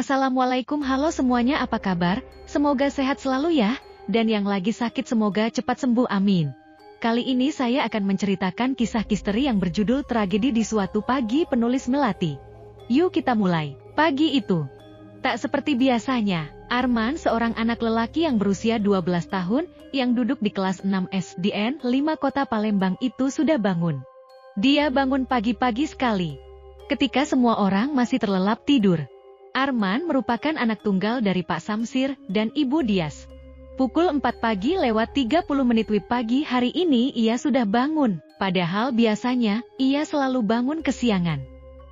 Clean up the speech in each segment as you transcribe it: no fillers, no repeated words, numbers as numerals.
Assalamualaikum, halo semuanya, apa kabar? Semoga sehat selalu ya, dan yang lagi sakit semoga cepat sembuh, amin. Kali ini saya akan menceritakan kisah misteri yang berjudul Tragedi di Suatu Pagi, penulis Melati. Yuk kita mulai. Pagi itu, tak seperti biasanya, Arman, seorang anak lelaki yang berusia 12 tahun, yang duduk di kelas 6 SDN 5 Kota Palembang itu sudah bangun. Dia bangun pagi-pagi sekali, ketika semua orang masih terlelap tidur. Arman merupakan anak tunggal dari Pak Samsir dan Ibu Dias. Pukul 4 pagi lewat 30 menit WIB pagi hari ini ia sudah bangun, padahal biasanya ia selalu bangun kesiangan.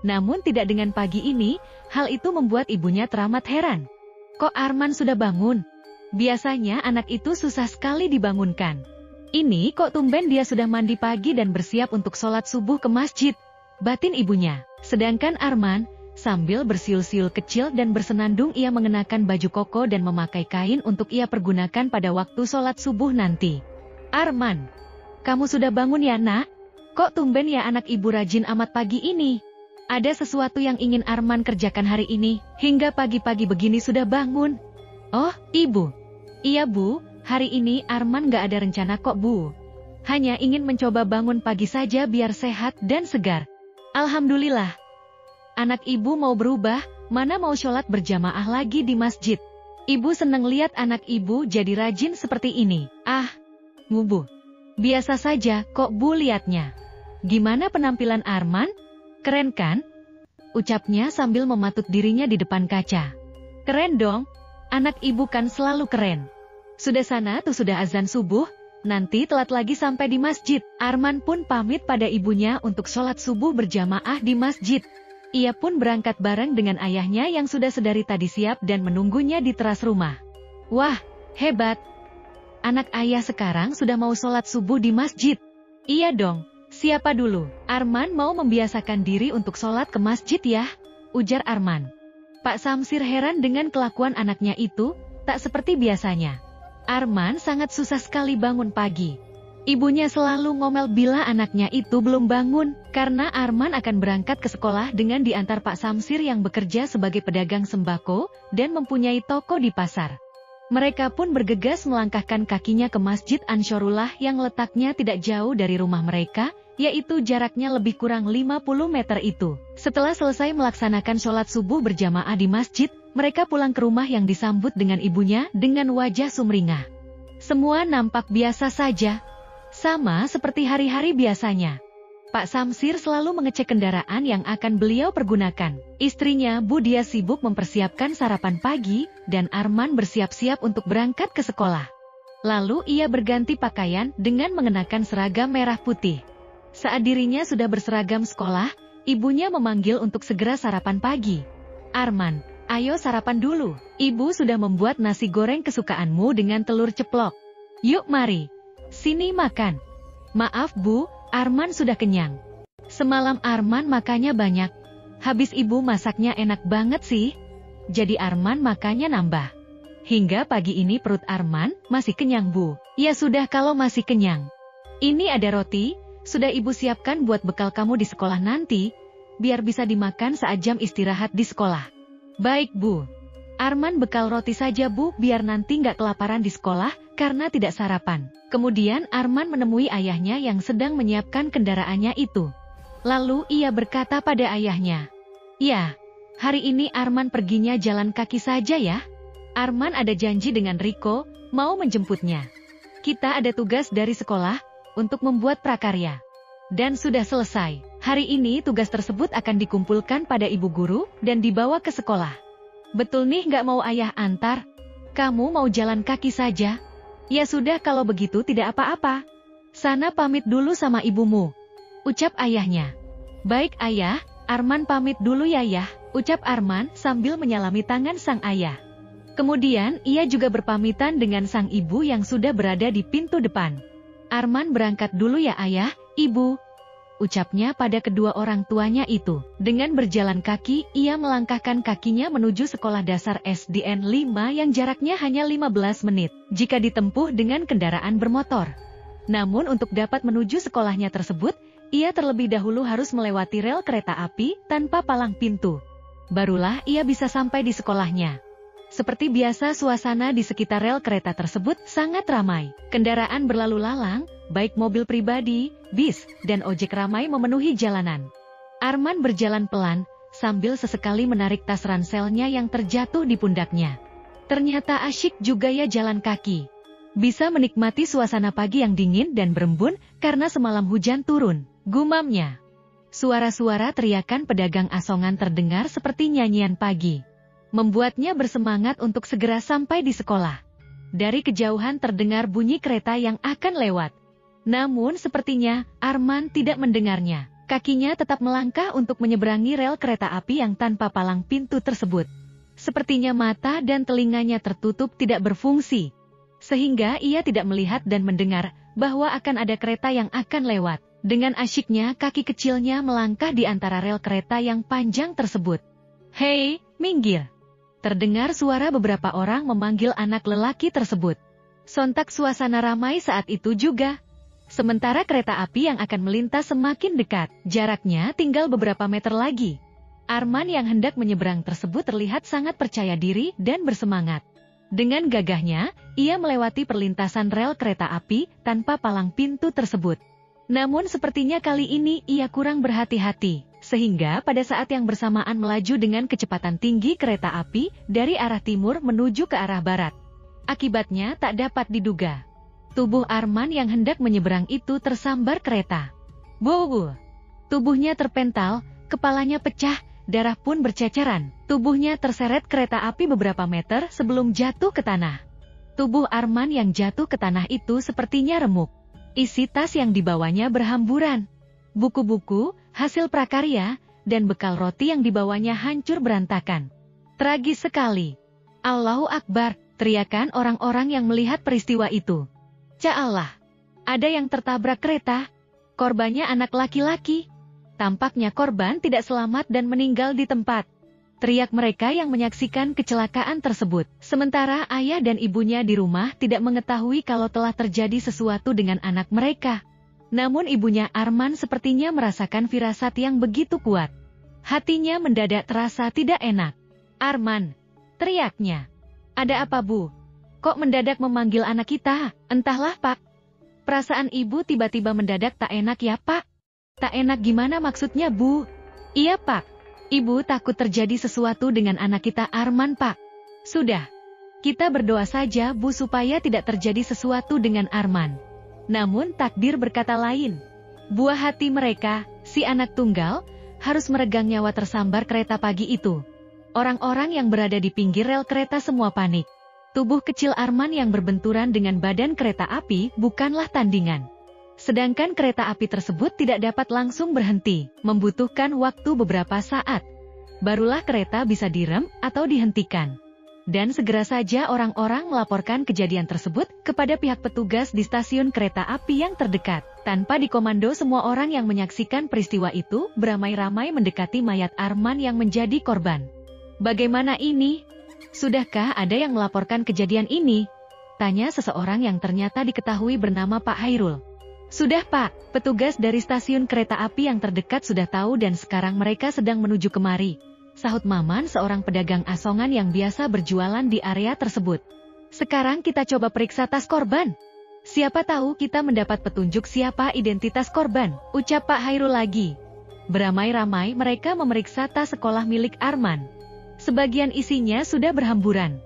Namun tidak dengan pagi ini, hal itu membuat ibunya teramat heran. Kok Arman sudah bangun? Biasanya anak itu susah sekali dibangunkan. Ini kok tumben dia sudah mandi pagi dan bersiap untuk sholat subuh ke masjid, batin ibunya. Sedangkan Arman, sambil bersiul-siul kecil dan bersenandung, ia mengenakan baju koko dan memakai kain untuk ia pergunakan pada waktu sholat subuh nanti. Arman, kamu sudah bangun ya nak? Kok tumben ya anak ibu rajin amat pagi ini? Ada sesuatu yang ingin Arman kerjakan hari ini, hingga pagi-pagi begini sudah bangun? Oh, ibu. Iya bu, hari ini Arman gak ada rencana kok bu. Hanya ingin mencoba bangun pagi saja biar sehat dan segar. Alhamdulillah. Anak ibu mau berubah, mana mau sholat berjamaah lagi di masjid. Ibu senang lihat anak ibu jadi rajin seperti ini. Ah, bu. Biasa saja kok bu liatnya. Gimana penampilan Arman? Keren kan? Ucapnya sambil mematut dirinya di depan kaca. Keren dong, anak ibu kan selalu keren. Sudah sana tuh sudah azan subuh, nanti telat lagi sampai di masjid. Arman pun pamit pada ibunya untuk sholat subuh berjamaah di masjid. Ia pun berangkat bareng dengan ayahnya yang sudah sedari tadi siap dan menunggunya di teras rumah. Wah, hebat. Anak ayah sekarang sudah mau sholat subuh di masjid. Iya dong, siapa dulu? Arman mau membiasakan diri untuk sholat ke masjid ya, ujar Arman. Pak Samsir heran dengan kelakuan anaknya itu, tak seperti biasanya. Arman sangat susah sekali bangun pagi. Ibunya selalu ngomel bila anaknya itu belum bangun, karena Arman akan berangkat ke sekolah dengan diantar Pak Samsir yang bekerja sebagai pedagang sembako, dan mempunyai toko di pasar. Mereka pun bergegas melangkahkan kakinya ke Masjid Ansyorullah yang letaknya tidak jauh dari rumah mereka, yaitu jaraknya lebih kurang 50 meter itu. Setelah selesai melaksanakan sholat subuh berjamaah di masjid, mereka pulang ke rumah yang disambut dengan ibunya dengan wajah sumringah. Semua nampak biasa saja, sama seperti hari-hari biasanya. Pak Samsir selalu mengecek kendaraan yang akan beliau pergunakan. Istrinya Bu Dias sibuk mempersiapkan sarapan pagi, dan Arman bersiap-siap untuk berangkat ke sekolah. Lalu ia berganti pakaian dengan mengenakan seragam merah putih. Saat dirinya sudah berseragam sekolah, ibunya memanggil untuk segera sarapan pagi. Arman, ayo sarapan dulu. Ibu sudah membuat nasi goreng kesukaanmu dengan telur ceplok. Yuk mari. Sini makan. Maaf bu, Arman sudah kenyang. Semalam Arman makannya banyak. Habis ibu masaknya enak banget sih. Jadi Arman makannya nambah. Hingga pagi ini perut Arman masih kenyang bu. Ya sudah kalau masih kenyang. Ini ada roti, sudah ibu siapkan buat bekal kamu di sekolah nanti, biar bisa dimakan saat jam istirahat di sekolah. Baik bu. Arman bekal roti saja bu, biar nanti nggak kelaparan di sekolah, karena tidak sarapan. Kemudian Arman menemui ayahnya yang sedang menyiapkan kendaraannya itu. Lalu ia berkata pada ayahnya, "Ya, hari ini Arman perginya jalan kaki saja ya. Arman ada janji dengan Riko, mau menjemputnya. Kita ada tugas dari sekolah, untuk membuat prakarya. Dan sudah selesai. Hari ini tugas tersebut akan dikumpulkan pada ibu guru, dan dibawa ke sekolah. Betul nih nggak mau ayah antar? Kamu mau jalan kaki saja? Ya sudah kalau begitu tidak apa-apa. Sana pamit dulu sama ibumu," ucap ayahnya. "Baik ayah, Arman pamit dulu ya yah," ucap Arman sambil menyalami tangan sang ayah. Kemudian ia juga berpamitan dengan sang ibu yang sudah berada di pintu depan. "Arman berangkat dulu ya ayah, ibu," ucapnya pada kedua orang tuanya itu. Dengan berjalan kaki, ia melangkahkan kakinya menuju sekolah dasar SDN 5 yang jaraknya hanya 15 menit, jika ditempuh dengan kendaraan bermotor. Namun untuk dapat menuju sekolahnya tersebut, ia terlebih dahulu harus melewati rel kereta api tanpa palang pintu. Barulah ia bisa sampai di sekolahnya. Seperti biasa suasana di sekitar rel kereta tersebut sangat ramai. Kendaraan berlalu lalang, baik mobil pribadi, bis, dan ojek ramai memenuhi jalanan. Arman berjalan pelan, sambil sesekali menarik tas ranselnya yang terjatuh di pundaknya. Ternyata asyik juga ya jalan kaki. Bisa menikmati suasana pagi yang dingin dan berembun karena semalam hujan turun, gumamnya. Suara-suara teriakan pedagang asongan terdengar seperti nyanyian pagi. Membuatnya bersemangat untuk segera sampai di sekolah. Dari kejauhan terdengar bunyi kereta yang akan lewat. Namun sepertinya Arman tidak mendengarnya. Kakinya tetap melangkah untuk menyeberangi rel kereta api yang tanpa palang pintu tersebut. Sepertinya mata dan telinganya tertutup tidak berfungsi. Sehingga ia tidak melihat dan mendengar bahwa akan ada kereta yang akan lewat. Dengan asyiknya kaki kecilnya melangkah di antara rel kereta yang panjang tersebut. "Hei, minggir!" Terdengar suara beberapa orang memanggil anak lelaki tersebut. Sontak suasana ramai saat itu juga. Sementara kereta api yang akan melintas semakin dekat, jaraknya tinggal beberapa meter lagi. Arman yang hendak menyeberang tersebut terlihat sangat percaya diri dan bersemangat. Dengan gagahnya, ia melewati perlintasan rel kereta api tanpa palang pintu tersebut. Namun sepertinya kali ini ia kurang berhati-hati. Sehingga pada saat yang bersamaan melaju dengan kecepatan tinggi kereta api dari arah timur menuju ke arah barat. Akibatnya tak dapat diduga. Tubuh Arman yang hendak menyeberang itu tersambar kereta. Bow! Tubuhnya terpental, kepalanya pecah, darah pun berceceran. Tubuhnya terseret kereta api beberapa meter sebelum jatuh ke tanah. Tubuh Arman yang jatuh ke tanah itu sepertinya remuk. Isi tas yang dibawanya berhamburan. Buku-buku, hasil prakarya, dan bekal roti yang dibawanya hancur berantakan. Tragis sekali. Allahu Akbar, teriakan orang-orang yang melihat peristiwa itu. Ya Allah, ada yang tertabrak kereta. Korbannya anak laki-laki. Tampaknya korban tidak selamat dan meninggal di tempat. Teriak mereka yang menyaksikan kecelakaan tersebut. Sementara ayah dan ibunya di rumah tidak mengetahui kalau telah terjadi sesuatu dengan anak mereka. Namun ibunya Arman sepertinya merasakan firasat yang begitu kuat. Hatinya mendadak terasa tidak enak. "Arman!" teriaknya. "Ada apa, Bu? Kok mendadak memanggil anak kita?" "Entahlah, Pak. Perasaan ibu tiba-tiba mendadak tak enak ya, Pak." "Tak enak gimana maksudnya, Bu?" "Iya, Pak. Ibu takut terjadi sesuatu dengan anak kita Arman, Pak." "Sudah. Kita berdoa saja, Bu, supaya tidak terjadi sesuatu dengan Arman." Namun takdir berkata lain. Buah hati mereka, si anak tunggal, harus meregang nyawa tersambar kereta pagi itu. Orang-orang yang berada di pinggir rel kereta semua panik. Tubuh kecil Arman yang berbenturan dengan badan kereta api bukanlah tandingan. Sedangkan kereta api tersebut tidak dapat langsung berhenti, membutuhkan waktu beberapa saat. Barulah kereta bisa direm atau dihentikan. Dan segera saja orang-orang melaporkan kejadian tersebut kepada pihak petugas di stasiun kereta api yang terdekat. Tanpa dikomando, semua orang yang menyaksikan peristiwa itu beramai-ramai mendekati mayat Arman yang menjadi korban. "Bagaimana ini? Sudahkah ada yang melaporkan kejadian ini?" tanya seseorang yang ternyata diketahui bernama Pak Hairul. "Sudah, Pak. Petugas dari stasiun kereta api yang terdekat sudah tahu dan sekarang mereka sedang menuju kemari," sahut Maman, seorang pedagang asongan yang biasa berjualan di area tersebut. "Sekarang kita coba periksa tas korban. Siapa tahu kita mendapat petunjuk siapa identitas korban," ucap Pak Hairul lagi. Beramai-ramai mereka memeriksa tas sekolah milik Arman. Sebagian isinya sudah berhamburan.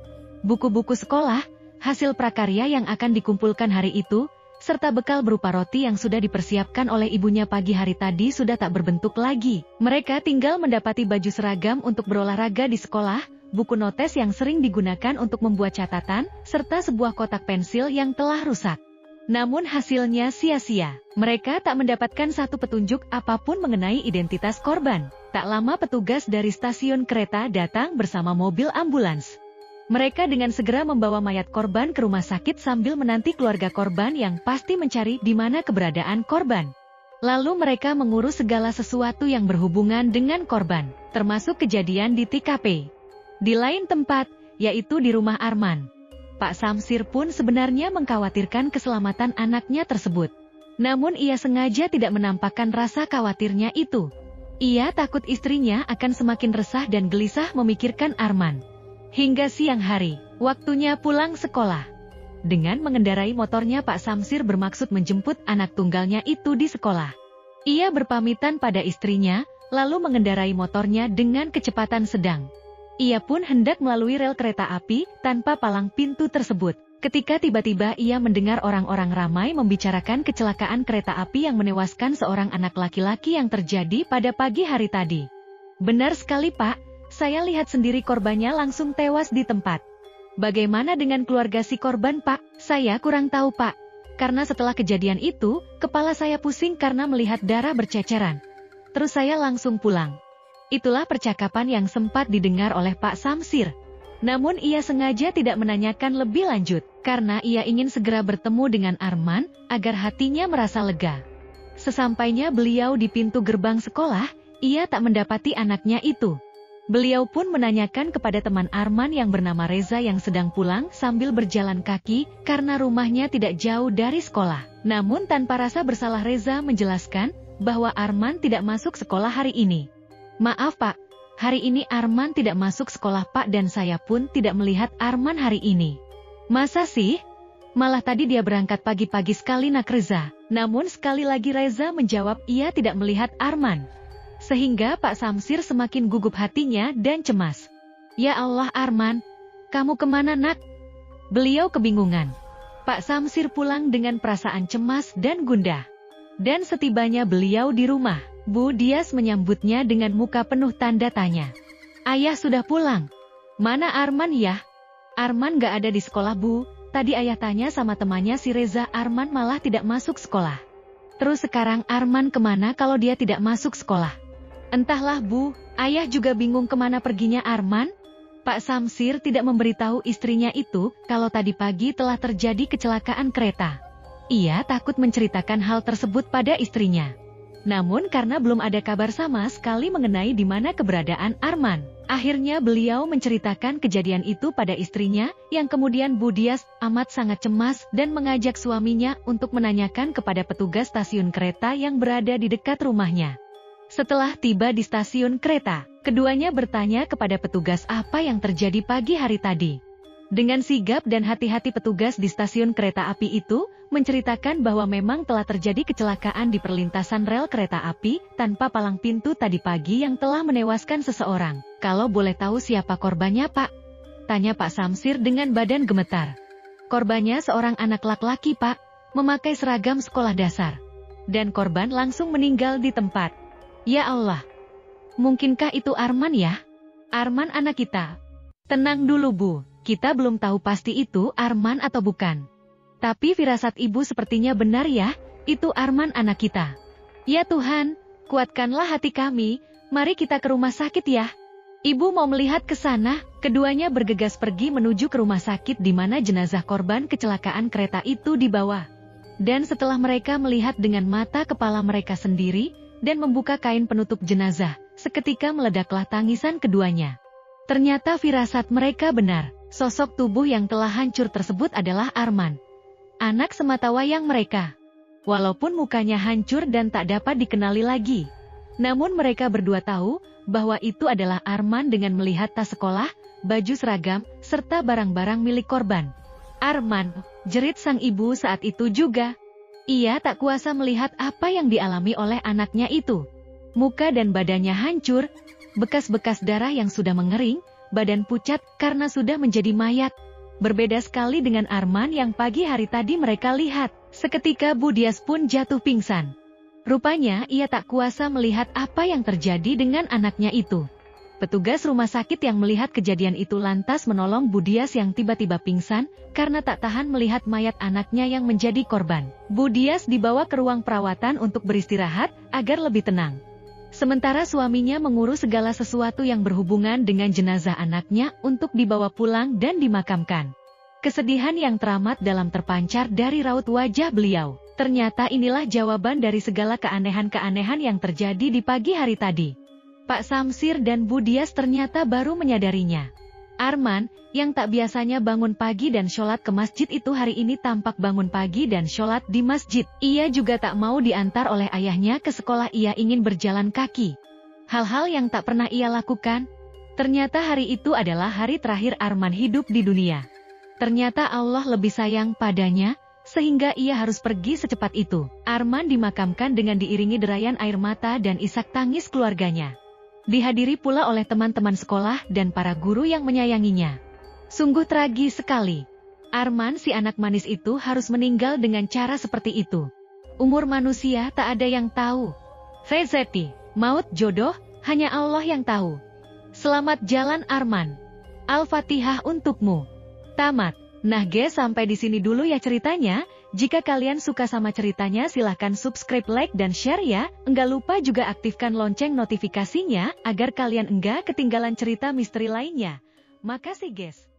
Buku-buku sekolah, hasil prakarya yang akan dikumpulkan hari itu, serta bekal berupa roti yang sudah dipersiapkan oleh ibunya pagi hari tadi sudah tak berbentuk lagi. Mereka tinggal mendapati baju seragam untuk berolahraga di sekolah, buku notes yang sering digunakan untuk membuat catatan, serta sebuah kotak pensil yang telah rusak. Namun hasilnya sia-sia. Mereka tak mendapatkan satu petunjuk apapun mengenai identitas korban. Tak lama petugas dari stasiun kereta datang bersama mobil ambulans. Mereka dengan segera membawa mayat korban ke rumah sakit sambil menanti keluarga korban yang pasti mencari di mana keberadaan korban. Lalu mereka mengurus segala sesuatu yang berhubungan dengan korban, termasuk kejadian di TKP. Di lain tempat, yaitu di rumah Arman. Pak Samsir pun sebenarnya mengkhawatirkan keselamatan anaknya tersebut. Namun ia sengaja tidak menampakkan rasa khawatirnya itu. Ia takut istrinya akan semakin resah dan gelisah memikirkan Arman. Hingga siang hari, waktunya pulang sekolah. Dengan mengendarai motornya, Pak Samsir bermaksud menjemput anak tunggalnya itu di sekolah. Ia berpamitan pada istrinya, lalu mengendarai motornya dengan kecepatan sedang. Ia pun hendak melalui rel kereta api tanpa palang pintu tersebut. Ketika tiba-tiba ia mendengar orang-orang ramai membicarakan kecelakaan kereta api yang menewaskan seorang anak laki-laki yang terjadi pada pagi hari tadi. Benar sekali, Pak. Saya lihat sendiri korbannya langsung tewas di tempat. Bagaimana dengan keluarga si korban, Pak? Saya kurang tahu, Pak. Karena setelah kejadian itu, kepala saya pusing karena melihat darah berceceran. Terus saya langsung pulang. Itulah percakapan yang sempat didengar oleh Pak Samsir. Namun ia sengaja tidak menanyakan lebih lanjut, karena ia ingin segera bertemu dengan Arman, agar hatinya merasa lega. Sesampainya beliau di pintu gerbang sekolah, ia tak mendapati anaknya itu. Beliau pun menanyakan kepada teman Arman yang bernama Reza yang sedang pulang sambil berjalan kaki, karena rumahnya tidak jauh dari sekolah. Namun tanpa rasa bersalah Reza menjelaskan, bahwa Arman tidak masuk sekolah hari ini. Maaf, Pak. Hari ini Arman tidak masuk sekolah, Pak, dan saya pun tidak melihat Arman hari ini. Masa sih? Malah tadi dia berangkat pagi-pagi sekali, nak Reza. Namun sekali lagi Reza menjawab ia tidak melihat Arman. Sehingga Pak Samsir semakin gugup hatinya dan cemas. Ya Allah, Arman, kamu kemana, nak? Beliau kebingungan. Pak Samsir pulang dengan perasaan cemas dan gundah. Dan setibanya beliau di rumah, Bu Dias menyambutnya dengan muka penuh tanda tanya. Ayah sudah pulang. Mana Arman ya? Arman gak ada di sekolah, Bu. Tadi ayah tanya sama temannya si Reza, Arman malah tidak masuk sekolah. Terus sekarang Arman kemana kalau dia tidak masuk sekolah? Entahlah, Bu. Ayah juga bingung kemana perginya Arman. Pak Samsir tidak memberitahu istrinya itu kalau tadi pagi telah terjadi kecelakaan kereta. Ia takut menceritakan hal tersebut pada istrinya. Namun karena belum ada kabar sama sekali mengenai di mana keberadaan Arman, akhirnya beliau menceritakan kejadian itu pada istrinya, yang kemudian Bu Dias amat sangat cemas dan mengajak suaminya untuk menanyakan kepada petugas stasiun kereta yang berada di dekat rumahnya. Setelah tiba di stasiun kereta, keduanya bertanya kepada petugas apa yang terjadi pagi hari tadi. Dengan sigap dan hati-hati petugas di stasiun kereta api itu menceritakan bahwa memang telah terjadi kecelakaan di perlintasan rel kereta api tanpa palang pintu tadi pagi yang telah menewaskan seseorang. Kalau boleh tahu siapa korbannya, Pak? Tanya Pak Samsir dengan badan gemetar. Korbannya seorang anak laki-laki, Pak, memakai seragam sekolah dasar. Dan korban langsung meninggal di tempat. Ya Allah, mungkinkah itu Arman ya? Arman anak kita. Tenang dulu, Bu. Kita belum tahu pasti itu Arman atau bukan. Tapi firasat ibu sepertinya benar ya, itu Arman anak kita. Ya Tuhan, kuatkanlah hati kami, mari kita ke rumah sakit ya. Ibu mau melihat ke sana. Keduanya bergegas pergi menuju ke rumah sakit di mana jenazah korban kecelakaan kereta itu dibawa. Dan setelah mereka melihat dengan mata kepala mereka sendiri, dan membuka kain penutup jenazah, seketika meledaklah tangisan keduanya. Ternyata firasat mereka benar, sosok tubuh yang telah hancur tersebut adalah Arman. Anak sematawayang mereka. Walaupun mukanya hancur dan tak dapat dikenali lagi. Namun mereka berdua tahu bahwa itu adalah Arman dengan melihat tas sekolah, baju seragam, serta barang-barang milik korban. Arman, jerit sang ibu saat itu juga. Ia tak kuasa melihat apa yang dialami oleh anaknya itu. Muka dan badannya hancur, bekas-bekas darah yang sudah mengering, badan pucat karena sudah menjadi mayat. Berbeda sekali dengan Arman yang pagi hari tadi mereka lihat. Seketika Bu Dias pun jatuh pingsan. Rupanya ia tak kuasa melihat apa yang terjadi dengan anaknya itu. Petugas rumah sakit yang melihat kejadian itu lantas menolong Bu Dias yang tiba-tiba pingsan karena tak tahan melihat mayat anaknya yang menjadi korban. Bu Dias dibawa ke ruang perawatan untuk beristirahat agar lebih tenang. Sementara suaminya mengurus segala sesuatu yang berhubungan dengan jenazah anaknya untuk dibawa pulang dan dimakamkan. Kesedihan yang teramat dalam terpancar dari raut wajah beliau. Ternyata inilah jawaban dari segala keanehan-keanehan yang terjadi di pagi hari tadi. Pak Samsir dan Bu Dias ternyata baru menyadarinya. Arman, yang tak biasanya bangun pagi dan sholat ke masjid itu hari ini tampak bangun pagi dan sholat di masjid. Ia juga tak mau diantar oleh ayahnya ke sekolah, ia ingin berjalan kaki. hal-hal yang tak pernah ia lakukan. Ternyata hari itu adalah hari terakhir Arman hidup di dunia. Ternyata Allah lebih sayang padanya, sehingga ia harus pergi secepat itu. Arman dimakamkan dengan diiringi derayan air mata dan isak tangis keluarganya. Dihadiri pula oleh teman-teman sekolah dan para guru yang menyayanginya. Sungguh tragis sekali. Arman si anak manis itu harus meninggal dengan cara seperti itu. Umur manusia tak ada yang tahu. Rezeki, maut, jodoh, hanya Allah yang tahu. Selamat jalan Arman. Al-Fatihah untukmu. Tamat. Nah guys, sampai di sini dulu ya ceritanya. Jika kalian suka sama ceritanya silahkan subscribe, like, dan share ya. Enggak lupa juga aktifkan lonceng notifikasinya agar kalian enggak ketinggalan cerita misteri lainnya. Makasih guys.